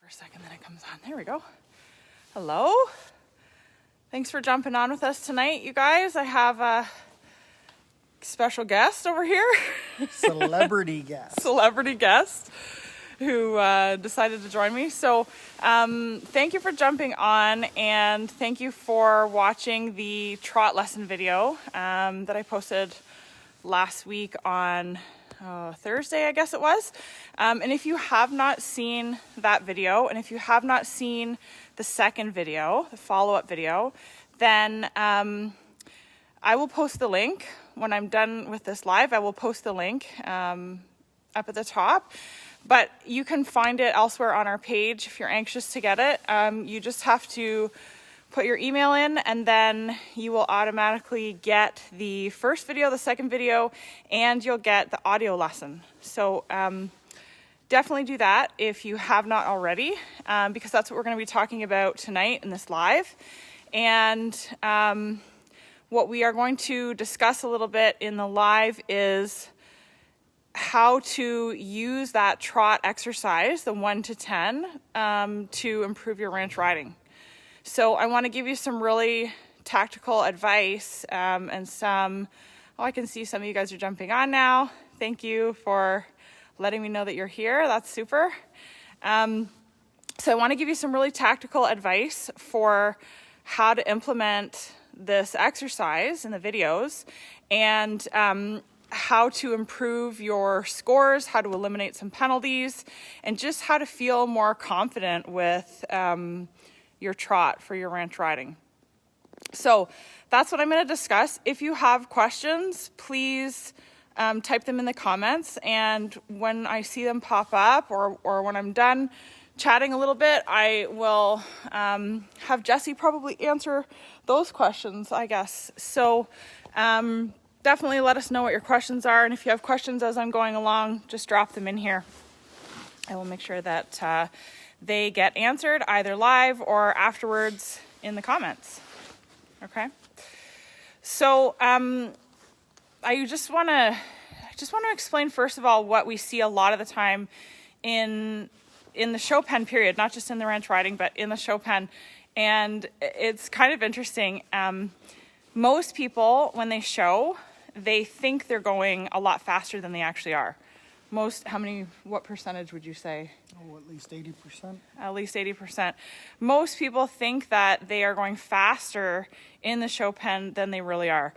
For a second, then it comes on. There we go. Hello. Thanks for jumping on with us tonight, you guys. I have a special guest over here. Celebrity guest. Celebrity guest who decided to join me. So thank you for jumping on, and thank you for watching the trot lesson video that I posted last week on Thursday, I guess it was. And if you have not seen that video, and if you have not seen the second video, the follow-up video, then I will post the link. When I'm done with this live, I will post the link up at the top. But you can find it elsewhere on our page if you're anxious to get it. You just have to put your email in, and then you will automatically get the first video, the second video, and you'll get the audio lesson. So definitely do that if you have not already, because that's what we're going to be talking about tonight in this live. And what we are going to discuss a little bit in the live is how to use that trot exercise, the 1 to 10, to improve your ranch riding. So I want to give you some really tactical advice and some, I can see some of you guys are jumping on now. Thank you for letting me know that you're here. That's super. So I want to give you some really tactical advice for how to implement this exercise in the videos, and how to improve your scores, how to eliminate some penalties, and just how to feel more confident with your trot for your ranch riding. So that's what I'm going to discuss. If you have questions, please type them in the comments, and when I see them pop up, or when I'm done chatting a little bit, I will have Jesse probably answer those questions, I guess. So definitely let us know what your questions are, and if you have questions as I'm going along, just drop them in here. I will make sure that they get answered either live or afterwards in the comments. Okay? So I just want to explain first of all what we see a lot of the time in the show pen period, not just in the ranch riding, but in the show pen. And it's kind of interesting. Most people, when they show, they think they're going a lot faster than they actually are. What percentage would you say? Oh, at least 80%. At least 80%. Most people think that they are going faster in the show pen than they really are.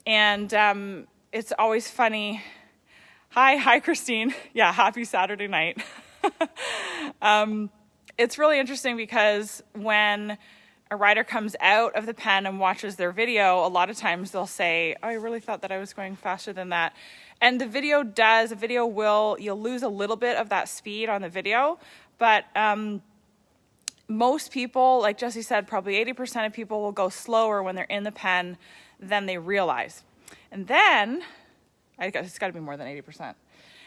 And it's always funny. Hi, Christine. Yeah, happy Saturday night. It's really interesting because when a rider comes out of the pen and watches their video, a lot of times they'll say, oh, I really thought that I was going faster than that. And you'll lose a little bit of that speed on the video, but most people, like Jesse said, probably 80% of people will go slower when they're in the pen than they realize. And then, I guess it's got to be more than 80%.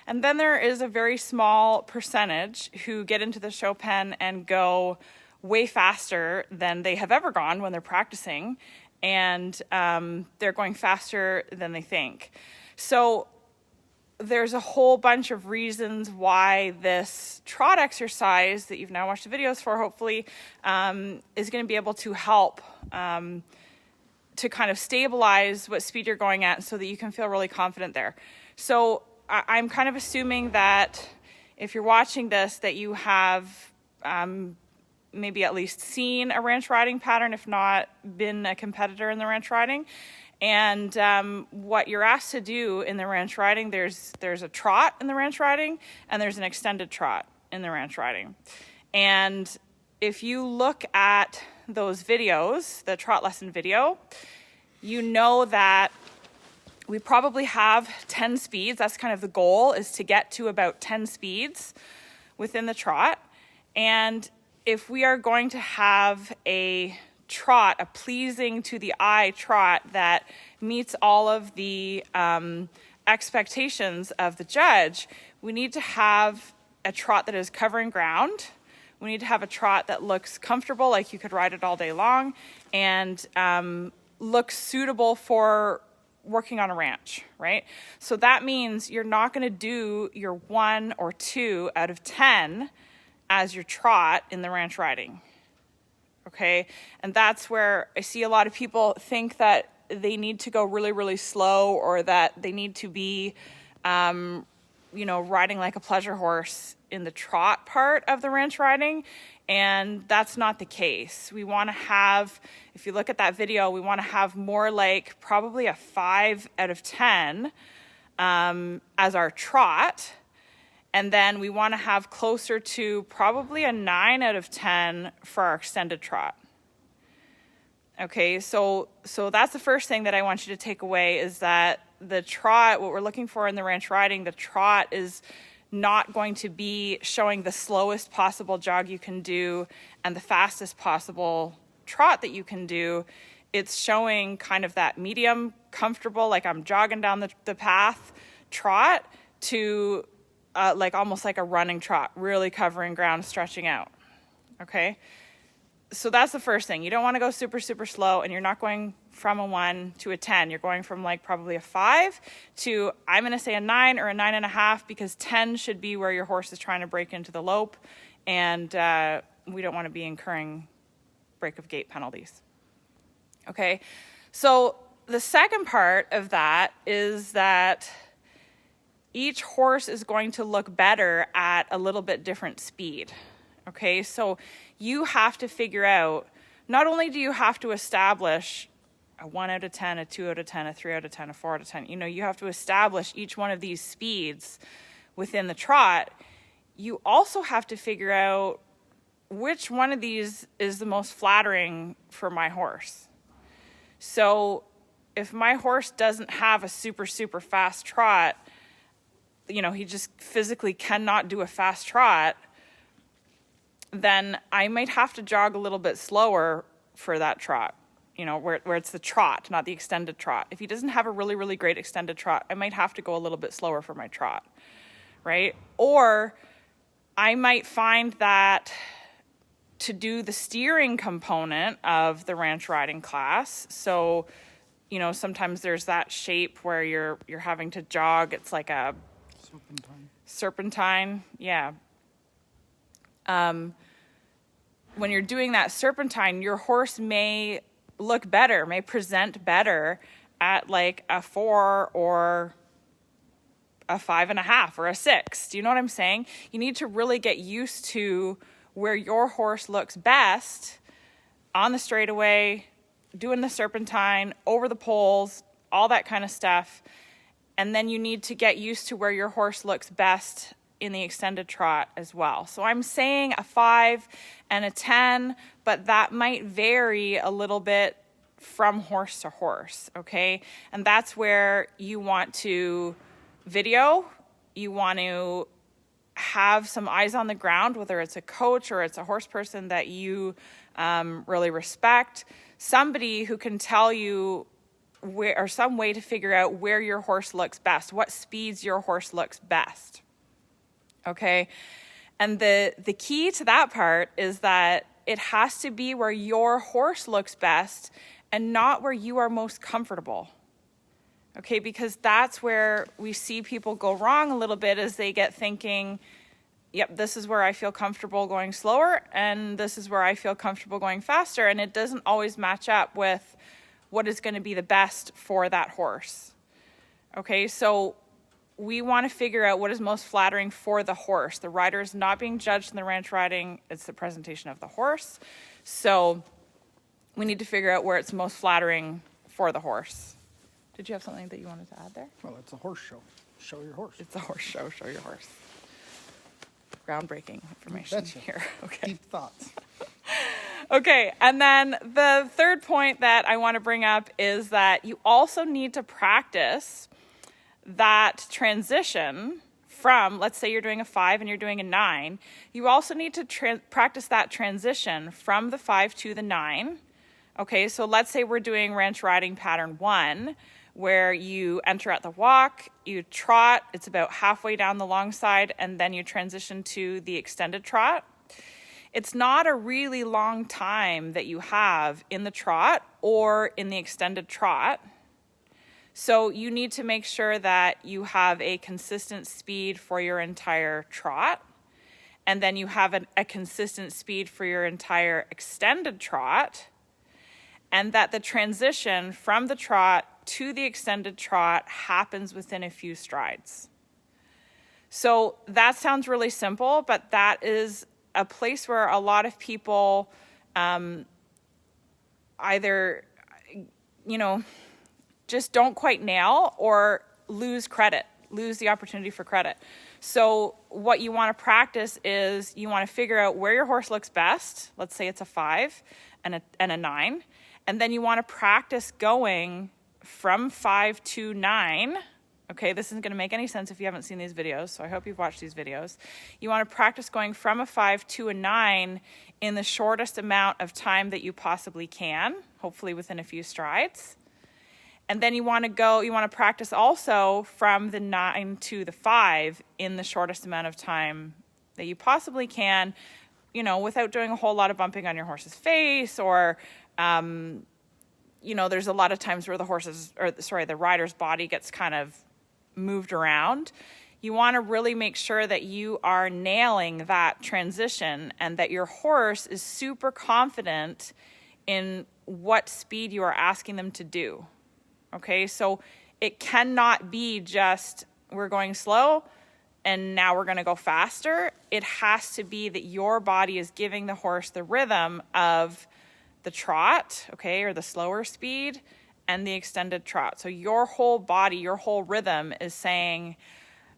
And then there is a very small percentage who get into the show pen and go way faster than they have ever gone when they're practicing, and they're going faster than they think. So there's a whole bunch of reasons why this trot exercise that you've now watched the videos for, hopefully, is going to be able to help to kind of stabilize what speed you're going at so that you can feel really confident there. So I'm kind of assuming that if you're watching this, that you have maybe at least seen a ranch riding pattern, if not been a competitor in the ranch riding. And what you're asked to do in the ranch riding, there's a trot in the ranch riding, and there's an extended trot in the ranch riding. And if you look at those videos, the trot lesson video, you know that we probably have 10 speeds. That's kind of the goal, is to get to about 10 speeds within the trot. And if we are going to have a trot, a pleasing to the eye trot that meets all of the expectations of the judge, we need to have a trot that is covering ground. We need to have a trot that looks comfortable, like you could ride it all day long, and looks suitable for working on a ranch, right? So that means you're not going to do your 1 or 2 out of 10 as your trot in the ranch riding. Okay, and that's where I see a lot of people think that they need to go really, really slow, or that they need to be, riding like a pleasure horse in the trot part of the ranch riding. And that's not the case. We want to have, if you look at that video, we want to have more like probably a 5 out of 10 as our trot. And then we want to have closer to probably a 9 out of 10 for our extended trot. Okay, so that's the first thing that I want you to take away, is that the trot, what we're looking for in the ranch riding, the trot is not going to be showing the slowest possible jog you can do and the fastest possible trot that you can do. It's showing kind of that medium, comfortable, like I'm jogging down the path trot, to like almost like a running trot, really covering ground, stretching out. Okay, so that's the first thing. You don't want to go super, super slow, and you're not going from a 1 to a 10. You're going from like probably a 5 to, I'm going to say, a 9 or a 9.5, because 10 should be where your horse is trying to break into the lope, and we don't want to be incurring break of gait penalties. Okay, so the second part of that is that each horse is going to look better at a little bit different speed. Okay, so you have to figure out, not only do you have to establish a 1 out of 10, a 2 out of 10, a 3 out of 10, a 4 out of 10, you have to establish each one of these speeds within the trot. You also have to figure out which one of these is the most flattering for my horse. So if my horse doesn't have a super, super fast trot, he just physically cannot do a fast trot, then I might have to jog a little bit slower for that trot, where it's the trot, not the extended trot. If he doesn't have a really, really great extended trot, I might have to go a little bit slower for my trot, right? Or I might find that to do the steering component of the ranch riding class, so, sometimes there's that shape where you're having to jog. It's like a serpentine, yeah. When you're doing that serpentine, your horse may look better, may present better at like a 4 or a 5.5 or a 6. Do you know what I'm saying? You need to really get used to where your horse looks best on the straightaway, doing the serpentine, over the poles, all that kind of stuff. And then you need to get used to where your horse looks best in the extended trot as well. So I'm saying a 5 and a 10, but that might vary a little bit from horse to horse, okay? And that's where you want to video, you want to have some eyes on the ground, whether it's a coach or it's a horse person that you really respect, somebody who can tell you where, or some way to figure out where your horse looks best, what speeds your horse looks best. Okay, and the key to that part is that it has to be where your horse looks best and not where you are most comfortable. Okay, because that's where we see people go wrong a little bit, is they get thinking, yep, this is where I feel comfortable going slower, and this is where I feel comfortable going faster, and it doesn't always match up with what is going to be the best for that horse. Okay, so we want to figure out what is most flattering for the horse. The rider is not being judged in the ranch riding, it's the presentation of the horse. So we need to figure out where it's most flattering for the horse. Did you have something that you wanted to add there? Well, it's a horse show. Show your horse. It's a horse show, show your horse. Groundbreaking information here. Okay. Deep thoughts. Okay, and then the third point that I want to bring up is that you also need to practice that transition from, let's say you're doing a 5 and you're doing a 9, you also need to practice that transition from the 5 to the 9. Okay, so let's say we're doing ranch riding pattern 1, where you enter at the walk, you trot, it's about halfway down the long side, and then you transition to the extended trot. It's not a really long time that you have in the trot or in the extended trot. So you need to make sure that you have a consistent speed for your entire trot. and then you have a consistent speed for your entire extended trot, and that the transition from the trot to the extended trot happens within a few strides. So that sounds really simple, but that is a place where a lot of people either, just don't quite nail or lose the opportunity for credit. So what you want to practice is you want to figure out where your horse looks best. Let's say it's a 5 and a 9. And then you want to practice going from 5 to 9. Okay, this isn't going to make any sense if you haven't seen these videos, so I hope you've watched these videos. You want to practice going from a 5 to a 9 in the shortest amount of time that you possibly can, hopefully within a few strides. And then you want to practice also from the 9 to the 5 in the shortest amount of time that you possibly can, without doing a whole lot of bumping on your horse's face or, there's a lot of times where the rider's body gets kind of moved around. You want to really make sure that you are nailing that transition and that your horse is super confident in what speed you are asking them to do. Okay, so it cannot be just we're going slow and now we're going to go faster. It has to be that your body is giving the horse the rhythm of the trot, okay, or the slower speed, and the extended trot. So your whole body, your whole rhythm is saying,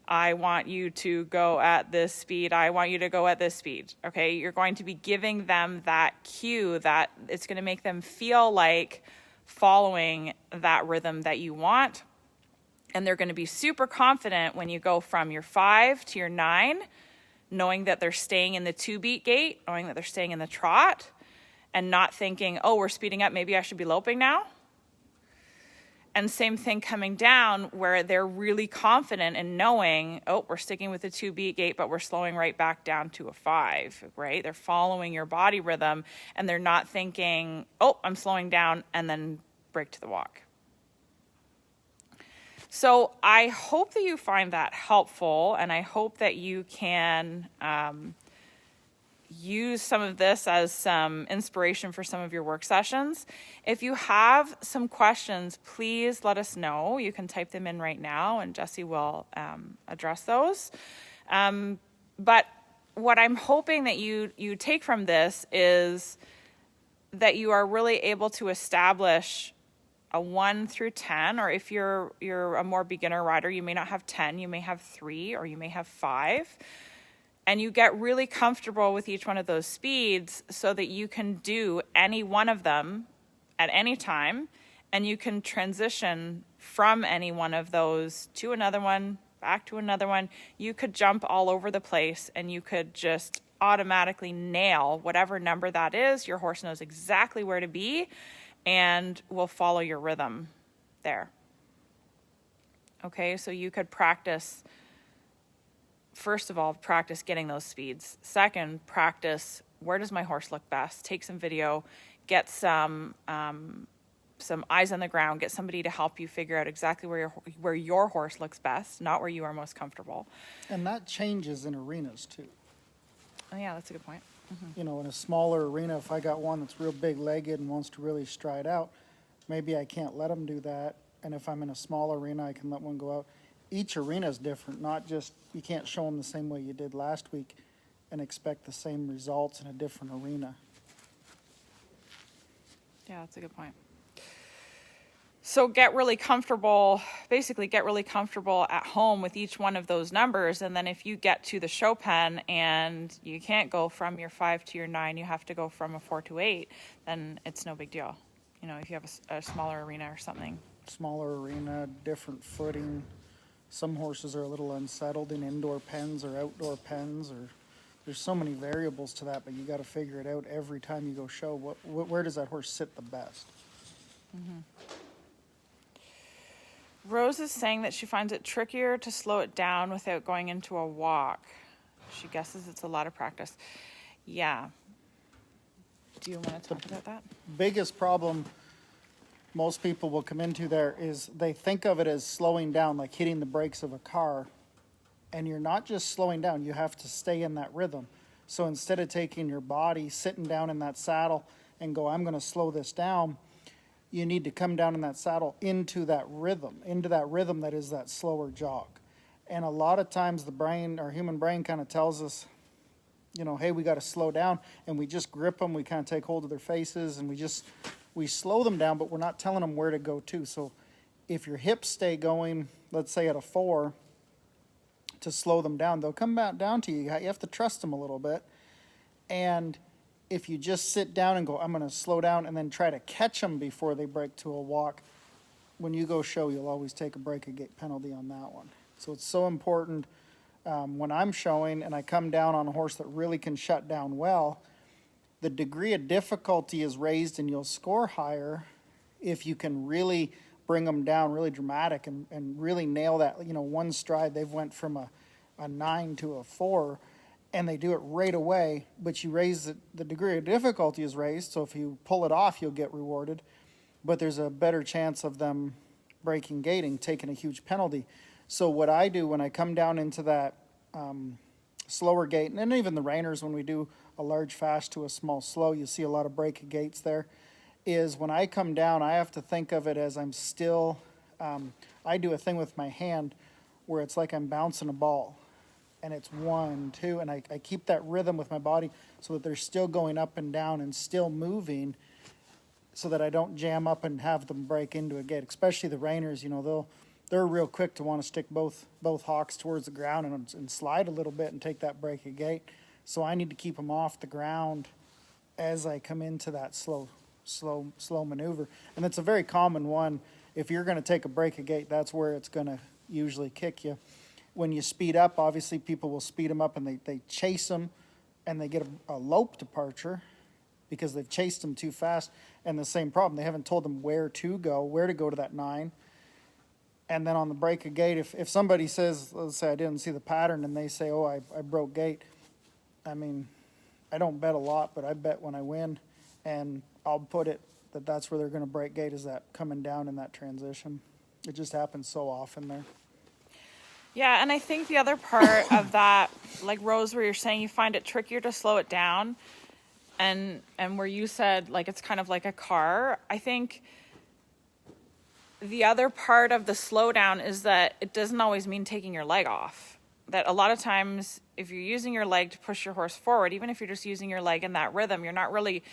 I want you to go at this speed. I want you to go at this speed. Okay, you're going to be giving them that cue that it's going to make them feel like following that rhythm that you want. And they're going to be super confident when you go from your 5 to your 9, knowing that they're staying in the 2-beat gait, knowing that they're staying in the trot, and not thinking, oh, we're speeding up, maybe I should be loping now. And same thing coming down where they're really confident in knowing, oh, we're sticking with the 2-beat gait, but we're slowing right back down to a 5, right? They're following your body rhythm and they're not thinking, oh, I'm slowing down and then break to the walk. So I hope that you find that helpful, and I hope that you can use some of this as some inspiration for some of your work sessions. If you have some questions, please let us know. You can type them in right now and Jesse will address those. But what I'm hoping that you take from this is that you are really able to establish a 1 through 10, or if you're a more beginner rider, you may not have 10, you may have 3, or you may have 5. And you get really comfortable with each one of those speeds so that you can do any one of them at any time, and you can transition from any one of those to another one, back to another one. You could jump all over the place and you could just automatically nail whatever number that is. Your horse knows exactly where to be and will follow your rhythm there. Okay, so you could practice. First of all, practice getting those speeds. Second, practice where does my horse look best. Take some video, get some eyes on the ground, get somebody to help you figure out exactly where your horse looks best, not where you are most comfortable. And that changes in arenas too. Oh yeah, that's a good point. Mm-hmm. In a smaller arena, if I got one that's real big-legged and wants to really stride out, maybe I can't let them do that. And if I'm in a small arena, I can let one go out. Each arena is different, not just, you can't show them the same way you did last week and expect the same results in a different arena. Yeah, that's a good point. So get really comfortable at home with each one of those numbers. And then if you get to the show pen and you can't go from your 5 to your 9, you have to go from a 4 to 8, then it's no big deal. If you have a smaller arena or something. Smaller arena, different footing. Some horses are a little unsettled in indoor pens or outdoor pens, or there's so many variables to that, but you got to figure it out every time you go show. Where does that horse sit the best? Mm-hmm. Rose is saying that she finds it trickier to slow it down without going into a walk. She guesses it's a lot of practice. Yeah. Do you want to talk about that? Biggest problem most people will come into there is they think of it as slowing down, like hitting the brakes of a car. And you're not just slowing down, you have to stay in that rhythm. So instead of taking your body, sitting down in that saddle and go, I'm going to slow this down, you need to come down in that saddle into that rhythm that is that slower jog. And a lot of times the brain, our human brain, kind of tells us, you know, hey, we got to slow down, and we just grip them, we kind of take hold of their faces, and we slow them down, but we're not telling them where to go to. So if your hips stay going, let's say at a 4, to slow them down, they'll come back down to you. You have to trust them a little bit. And if you just sit down and go, I'm going to slow down, and then try to catch them before they break to a walk, when you go show, you'll always take a break a gait penalty on that one. So it's so important when I'm showing and I come down on a horse that really can shut down well, the degree of difficulty is raised and you'll score higher if you can really bring them down really dramatic and really nail that. You know, one stride, they've went from a 9 to a 4, and they do it right away, but you raise the degree of difficulty is raised, so if you pull it off, you'll get rewarded, but there's a better chance of them breaking gating, taking a huge penalty. So what I do when I come down into that slower gait, and even the reiners, when we do a large fast to a small slow, you see a lot of break of gaits there, is when I come down, I have to think of it as I'm still, I do a thing with my hand where it's like I'm bouncing a ball. And it's 1, 2, and I keep that rhythm with my body so that they're still going up and down and still moving, so that I don't jam up and have them break into a gate. Especially the reiners, you know, they're real quick to want to stick both hocks towards the ground and slide a little bit and take that break a gate. So I need to keep them off the ground as I come into that slow maneuver. And it's a very common one. If you're going to take a break a gate, that's where it's going to usually kick you. When you speed up, obviously people will speed them up and they chase them and they get a lope departure because they've chased them too fast. And the same problem, they haven't told them where to go to that 9. And then on the break a gate, if somebody says, let's say I didn't see the pattern, and they say, oh, I broke gate, I mean, I don't bet a lot, but I bet when I win, and I'll put it that's where they're going to break gate, is that coming down in that transition. It just happens so often there. Yeah, and I think the other part of that, like Rose, where you're saying you find it trickier to slow it down, and where you said, like, it's kind of like a car, I think the other part of the slowdown is that it doesn't always mean taking your leg off. That a lot of times, if you're using your leg to push your horse forward, even if you're just using your leg in that rhythm, you're not really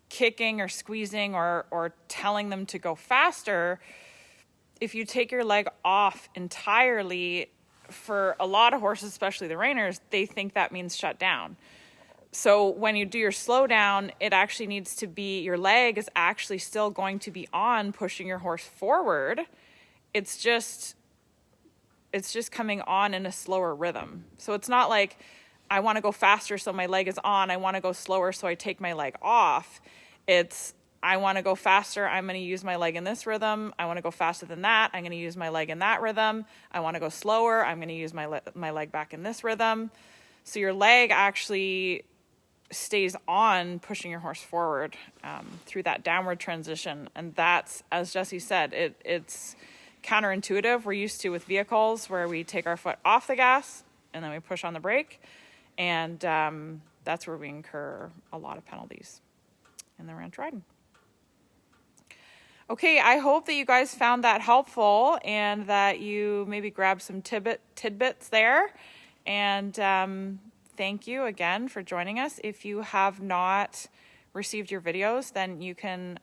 kicking or squeezing or telling them to go faster. If you take your leg off entirely, for a lot of horses, especially the reiners, they think that means shut down. So when you do your slow down, it actually needs to be, your leg is actually still going to be on, pushing your horse forward. It's just coming on in a slower rhythm. So it's not like I want to go faster, so my leg is on. I want to go slower, so I take my leg off. It's, I want to go faster, I'm going to use my leg in this rhythm. I want to go faster than that, I'm going to use my leg in that rhythm. I want to go slower, I'm going to use my leg back in this rhythm. So your leg actually stays on, pushing your horse forward through that downward transition. And that's, as Jesse said, it's counterintuitive. We're used to with vehicles where we take our foot off the gas and then we push on the brake. And that's where we incur a lot of penalties in the ranch riding. Okay, I hope that you guys found that helpful and that you maybe grabbed some tidbits there. And thank you again for joining us. If you have not received your videos, then you can,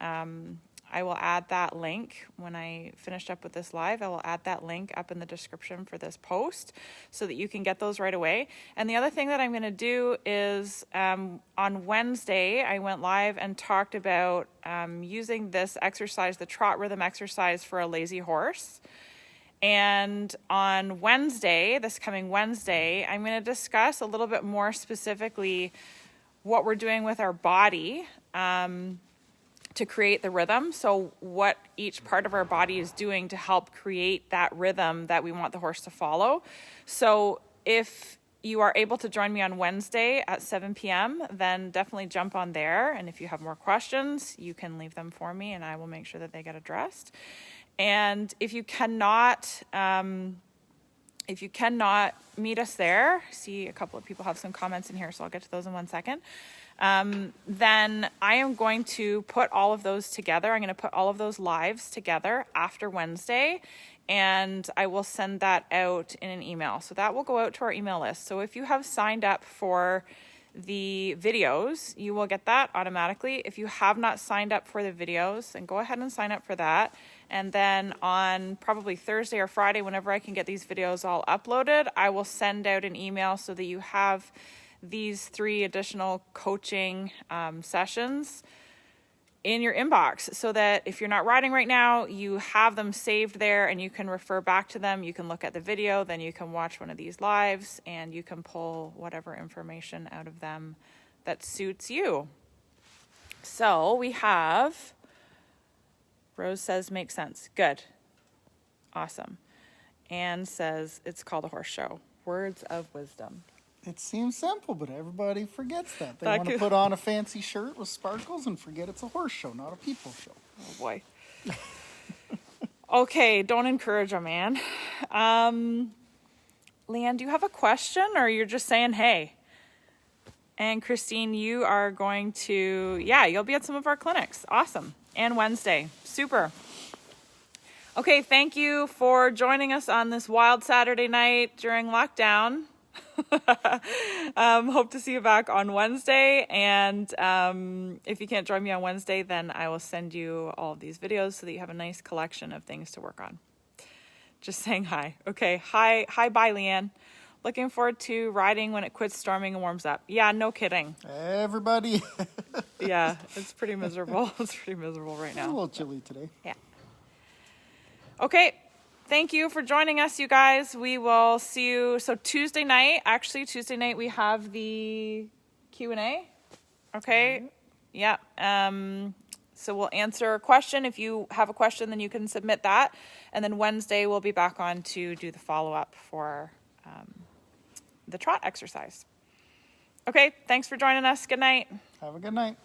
I will add that link when I finish up with this live. I will add that link up in the description for this post so that you can get those right away. And the other thing that I'm going to do is on Wednesday, I went live and talked about using this exercise, the trot rhythm exercise, for a lazy horse. And on Wednesday, this coming Wednesday, I'm going to discuss a little bit more specifically what we're doing with our body to create the rhythm. So what each part of our body is doing to help create that rhythm that we want the horse to follow. So if you are able to join me on Wednesday at 7 p.m., then definitely jump on there. And if you have more questions, you can leave them for me and I will make sure that they get addressed. And if you cannot If you cannot meet us there, see a couple of people have some comments in here, so I'll get to those in 1 second. Then I am going to put all of those together. I'm going to put all of those lives together after Wednesday, and I will send that out in an email. So that will go out to our email list. So if you have signed up for the videos, you will get that automatically. If you have not signed up for the videos, then go ahead and sign up for that. And then on probably Thursday or Friday, whenever I can get these videos all uploaded, I will send out an email so that you have these 3 additional coaching sessions in your inbox, so that if you're not riding right now, you have them saved there and you can refer back to them. You can look at the video, then you can watch one of these lives, and you can pull whatever information out of them that suits you. So we have, Rose says, makes sense. Good. Awesome. Anne says, it's called a horse show. Words of wisdom. It seems simple, but everybody forgets that. They want to put on a fancy shirt with sparkles and forget it's a horse show, not a people show. Oh, boy. Okay, don't encourage a man. Leanne, do you have a question, or you're just saying hey? And Christine, you are going to, you'll be at some of our clinics. Awesome. And Wednesday. Super. Okay, thank you for joining us on this wild Saturday night during lockdown. Hope to see you back on Wednesday, and if you can't join me on Wednesday, then I will send you all of these videos so that you have a nice collection of things to work on. Just saying hi. Okay, hi, bye, Leanne. Looking forward to riding when it quits storming and warms up. Yeah, no kidding. Everybody. Yeah, it's pretty miserable. It's pretty miserable right now. It's a little chilly today. Yeah. Okay. Thank you for joining us, you guys. We will see you. So Tuesday night, we have the Q&A. Okay. Yeah. So we'll answer a question. If you have a question, then you can submit that. And then Wednesday, we'll be back on to do the follow-up for the trot exercise. Okay. Thanks for joining us. Good night. Have a good night.